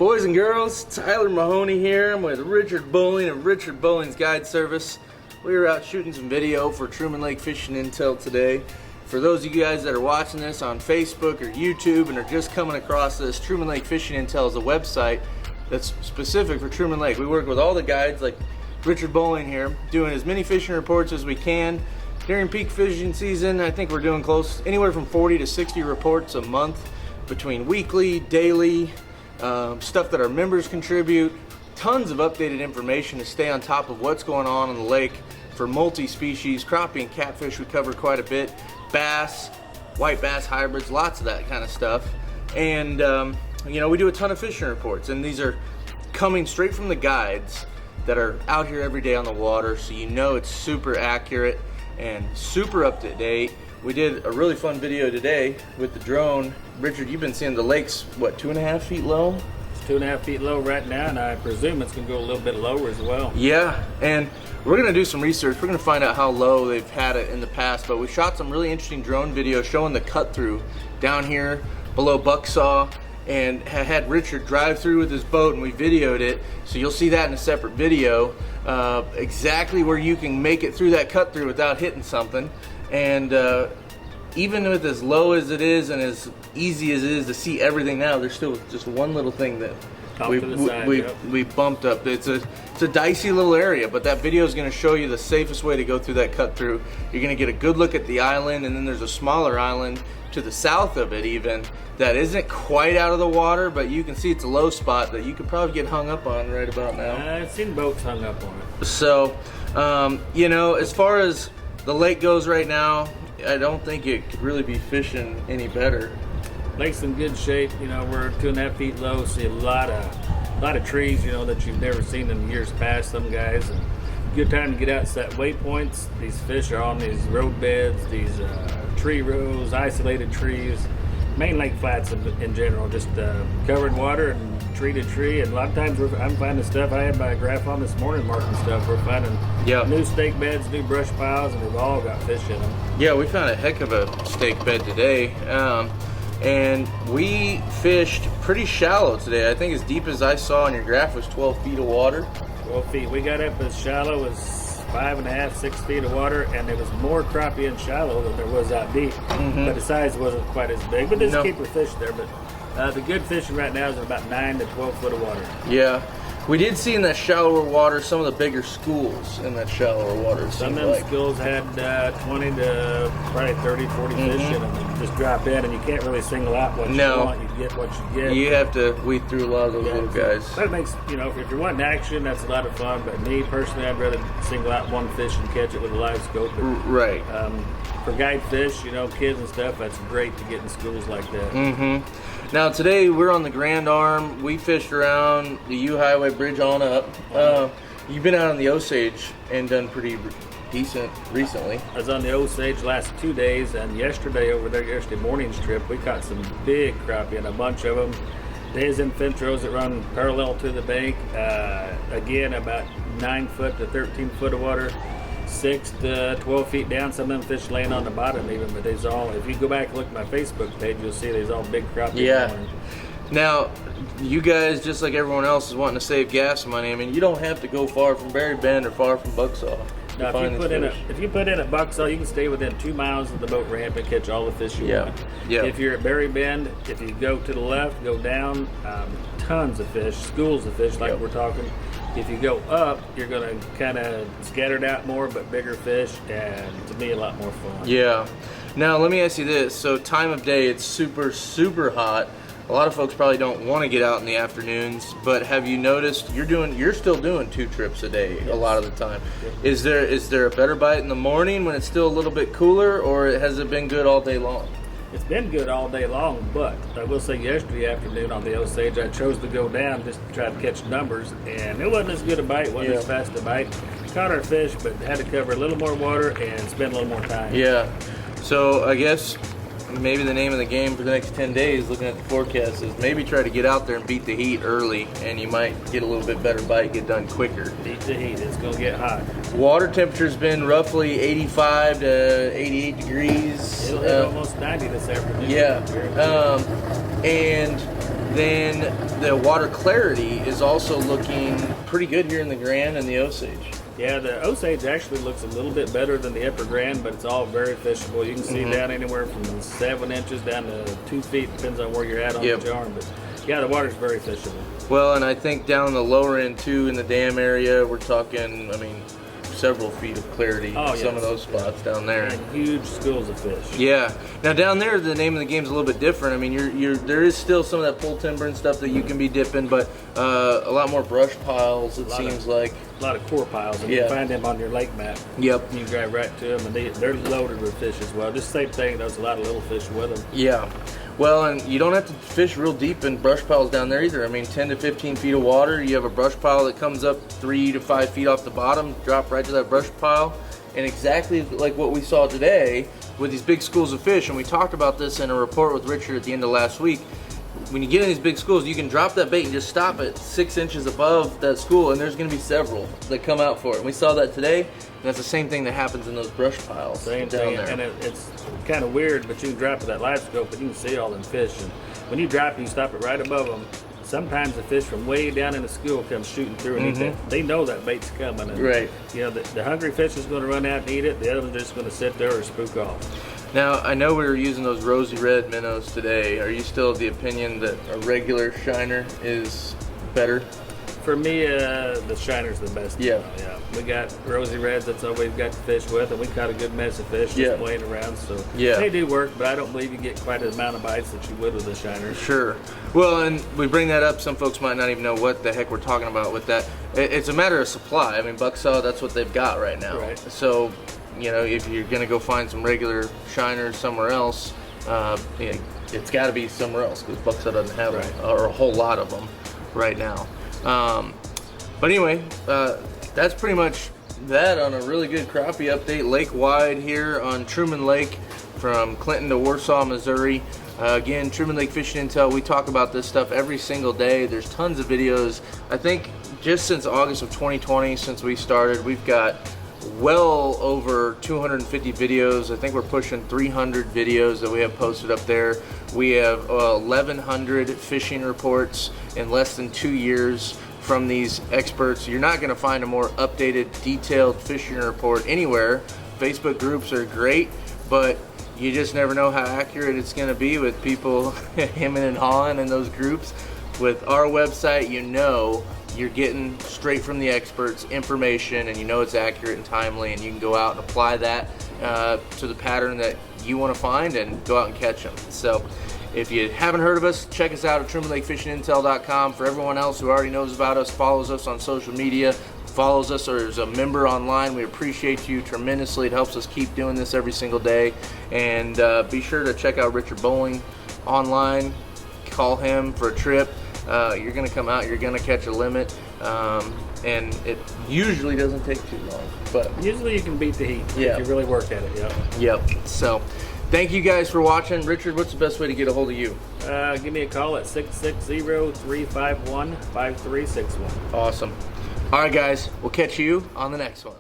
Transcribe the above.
Boys and girls, Tyler Mahoney here. I'm with Richard Bowling of Richard Bowling's Guide Service. We were out shooting some video for Truman Lake Fishing Intel today. For those of you guys that are watching this on Facebook or YouTube and are just coming across this, Truman Lake Fishing Intel is a website that's specific for Truman Lake. We work with all the guides like Richard Bowling here, doing as many fishing reports as we can. During peak fishing season, I think we're doing close anywhere from 40 to 60 reports a month between weekly, daily, stuff that our members contribute, tons of updated information to stay on top of what's going on in the lake for multi-species, crappie and catfish we cover quite a bit, bass, white bass hybrids, lots of that kind of stuff. And you know, we do a ton of fishing reports, and these are coming straight from the guides that are out here every day on the water, so you know it's super accurate and super up to date. We did a really fun video today with the drone. Richard, you've been seeing the lake's, what, 2.5 feet low? It's 2.5 feet low right now, and I presume it's going to go a little bit lower as well. Yeah, and we're going to do some research. We're going to find out how low they've had it in the past, but we shot some really interesting drone videos showing the cut through down here below Bucksaw, and had Richard drive through with his boat, and we videoed it, so you'll see that in a separate video, exactly where you can make it through that cut through without hitting something. And even with as low as it is and as easy as it is to see everything now, there's still just one little thing that we bumped up. It's a dicey little area, but that video is going to show you the safest way to go through that cut through. You're going to get a good look at the island, and then there's a smaller island to the south of it even that isn't quite out of the water, but you can see it's a low spot that you could probably get hung up on right about now. I've seen boats hung up on it. So, you know, as far as the lake goes right now, I don't think it could really be fishing any better. Lake's in good shape. You know, we're 2.5 feet low. See a lot of trees, you know, that you've never seen in years past. Some guys, and good time to get out, set waypoints. These fish are on these road beds, these tree rows, isolated trees, main lake flats in general, just covered water and tree to tree. And a lot of times I'm finding stuff. I had my graph on this morning marking stuff. We're finding new stake beds, new brush piles, and they've all got fish in them. Yeah, we found a heck of a stake bed today. And we fished pretty shallow today. I think as deep as I saw on your graph was 12 feet of water. 12 feet. We got up as shallow as 5.5, 6 feet of water, and there was more crappie in shallow than there was out deep. But the size wasn't quite as big. But there's keeper fish there. But the good fishing right now is about 9 to 12 foot of water. Yeah. We did see in that shallower water some of the bigger schools in that shallower water. Some of them schools had 20 to probably 30, 40 fish in them. You just drop in, and you can't really single out what you want. You get what you get. You have to weed through a lot of those little guys. But it makes, you know, if you're wanting action, that's a lot of fun. But me, personally, I'd rather single out one fish and catch it with a live scope. Right. For guide fish, you know, kids and stuff, that's great to get in schools like that. Now today we're on the Grand Arm. We fished around the U Highway Bridge on up. You've been out on the Osage and done pretty decent recently. I was on the Osage last 2 days, and yesterday over there, yesterday morning's trip, we caught some big crappie, and a bunch of them. Days in fence rows that run parallel to the bank. Again, about 9 foot to 13 foot of water. 6 to 12 feet down. Some of them fish laying on the bottom even, but there's all, if you go back and look at my Facebook page, you'll see there's all big crappie. Yeah. Now, you guys, just like everyone else, is wanting to save gas money. I mean, you don't have to go far from Berry Bend or far from Bucksaw. Now, if you put in at Bucksaw, you can stay within 2 miles of the boat ramp and catch all the fish you want. Yeah. If you're at Berry Bend, if you go to the left, go down, tons of fish, schools of fish like we're talking. If you go up, you're going to kind of scatter it out more, but bigger fish, and to me, a lot more fun. Yeah. Now, let me ask you this. So, time of day, it's super, super hot. A lot of folks probably don't want to get out in the afternoons, but have you noticed you're still doing 2 trips a day a lot of the time? Is there a better bite in the morning when it's still a little bit cooler, or has it been good all day long? It's been good all day long, but I will say yesterday afternoon on the Osage, I chose to go down just to try to catch numbers, and it wasn't as good a bite, wasn't as fast a bite. Caught our fish, but had to cover a little more water and spend a little more time. Yeah. So I guess maybe the name of the game for the next 10 days, looking at the forecast, is maybe try to get out there and beat the heat early, and you might get a little bit better bite, get done quicker. Beat the heat, it's going to get hot. Water temperature's been roughly 85 to 88 degrees. It'll hit almost 90 this afternoon. Yeah. And then the water clarity is also looking pretty good here in the Grand and the Osage. Yeah, the Osage actually looks a little bit better than the Upper Grand, but it's all very fishable. You can see down anywhere from 7 inches down to 2 feet, depends on where you're at on the jar. But yeah, the water's very fishable. Well, and I think down the lower end too, in the dam area, we're talking, I mean, several feet of clarity in some of those spots down there. And huge schools of fish. Yeah. Now down there, the name of the game's a little bit different. I mean, there is still some of that pull timber and stuff that you can be dipping, but a lot more brush piles. It seems like a lot of core piles, and you can find them on your lake map. Yep. You can drive right to them, and they're loaded with fish as well. Just same thing. There's a lot of little fish with them. Yeah. Well, and you don't have to fish real deep in brush piles down there either. I mean, 10 to 15 feet of water. You have a brush pile that comes up 3 to 5 feet off the bottom, drop right to that brush pile, and exactly like what we saw today with these big schools of fish. And we talked about this in a report with Richard at the end of last week. When you get in these big schools, you can drop that bait and just stop it 6 inches above that school, and there's going to be several that come out for it. And we saw that today, and that's the same thing that happens in those brush piles. Same thing, and it's kind of weird, but you can drop it that live scope, and you can see all them fish. And when you drop it, you stop it right above them. Sometimes the fish from way down in the school come shooting through and eat that. They know that bait's coming. And, you know, the hungry fish is going to run out and eat it. The other one's just going to sit there or spook off. Now, I know we were using those rosy red minnows today. Are you still of the opinion that a regular shiner is better? For me, the shiner's the best. Yeah. We got rosy reds, that's all we've got to fish with, and we caught a good mess of fish just playing around. So they do work, but I don't believe you get quite the amount of bites that you would with a shiner. Sure. Well, and we bring that up, some folks might not even know what the heck we're talking about with that. It's a matter of supply. I mean, Bucksaw, that's what they've got right now. Right. So, you know, if you're going to go find some regular shiners somewhere else, it's got to be somewhere else because Bucksaw doesn't have them, or a whole lot of them right now. But anyway, that's pretty much that on a really good crappie update lake-wide here on Truman Lake from Clinton to Warsaw, Missouri. Again, Truman Lake Fishing Intel, we talk about this stuff every single day. There's tons of videos. I think just since August of 2020, since we started, we've got well over 250 videos. I think we're pushing 300 videos that we have posted up there. We have 1,100 fishing reports in less than 2 years from these experts. You're not going to find a more updated, detailed fishing report anywhere. Facebook groups are great, but you just never know how accurate it's going to be with people hemming and hawing in those groups. With our website, you know you're getting straight from the experts information, and you know it's accurate and timely, and you can go out and apply that to the pattern that you want to find and go out and catch them. So if you haven't heard of us, check us out at TrumanLakeFishingIntel.com. For everyone else who already knows about us, follows us on social media, follows us, or is a member online, we appreciate you tremendously. It helps us keep doing this every single day. And be sure to check out Richard Bowling online. Call him for a trip. You're going to come out, you're going to catch a limit, and it usually doesn't take too long. But usually you can beat the heat if you really work at it. Yep. So thank you guys for watching. Richard, what's the best way to get a hold of you? Give me a call at 660-351-5361. Awesome. All right, guys, we'll catch you on the next one.